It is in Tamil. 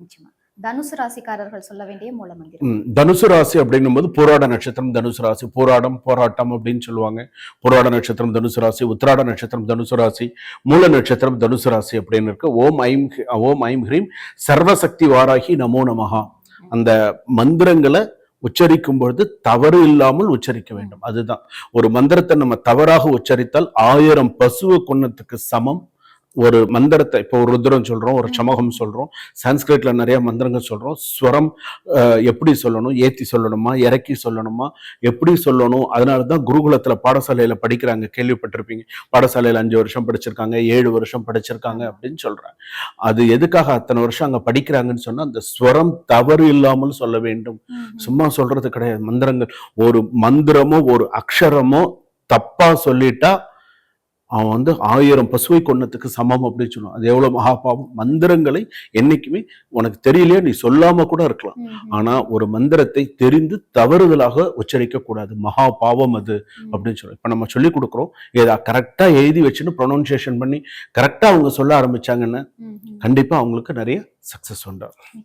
நிச்சயமா. தனுசு ராசிக்காரர்கள் சொல்ல வேண்டிய மூலமந்திரம். தனுசு ராசி அப்படின்னும் போது போராட நட்சத்திரம் தனுசு ராசி, போராட்டம் அப்படின்னு சொல்லுவாங்க. போராட நட்சத்திரம் தனுசு ராசி, உத்திராட நட்சத்திரம் தனுசு ராசி, மூல நட்சத்திரம் தனுசு ராசி அப்படின்னு இருக்கு. ஓம் ஐம் ஹ்ரீம் சர்வசக்தி வாராகி நமோ நமஹா. அந்த மந்திரங்களை உச்சரிக்கும் பொழுது தவறு இல்லாமல் உச்சரிக்க வேண்டும். அதுதான். ஒரு மந்திரத்தை நம்ம தவறாக உச்சரித்தால் 1000 பசுவை கொன்னதுக்கு சமம். ஒரு மந்திரத்தை இப்போ ஒரு ருத்ரம் சொல்றோம், ஒரு சமகம் சொல்றோம், சான்ஸ்கிரிட்ல நிறைய மந்திரங்கள் சொல்றோம். ஸ்வரம் எப்படி சொல்லணும், ஏத்தி சொல்லணுமா, இறக்கி சொல்லணுமா, எப்படி சொல்லணும். அதனாலதான் குருகுலத்துல பாடசாலையில படிக்கிறாங்க, கேள்விப்பட்டிருப்பீங்க. பாடசாலையில 5 வருஷம் படிச்சிருக்காங்க, 7 வருஷம் படிச்சிருக்காங்க அப்படின்னு சொல்றாங்க. அது எதுக்காக அத்தனை வருஷம் அங்க படிக்கிறாங்கன்னு சொன்னா அந்த ஸ்வரம் தவறு இல்லாமல் சொல்ல வேண்டும். சும்மா சொல்றது கிடையாது. மந்திரங்கள் ஒரு மந்திரமோ ஒரு அக்ஷரமோ தப்பா சொல்லிட்டா அவன் 1000 பசுவை கொன்னதுக்கு சமம் அப்படின்னு சொல்லுவான். அது எவ்வளவு மகாபாவம். மந்திரங்களை என்னைக்குமே உனக்கு தெரியலையே, நீ சொல்லாம கூட இருக்கலாம். ஆனா ஒரு மந்திரத்தை தெரிந்து தவறுதலாக உச்சரிக்க கூடாது. மகா பாவம் அது அப்படின்னு சொல்லுவோம். இப்ப நம்ம சொல்லி கொடுக்குறோம், இதை கரெக்டா எழுதி வச்சுன்னு ப்ரொனவுன்சியேஷன் பண்ணி கரெக்டா அவங்க சொல்ல ஆரம்பிச்சாங்கன்னா கண்டிப்பா அவங்களுக்கு நிறைய சக்சஸ் உண்டாகும்.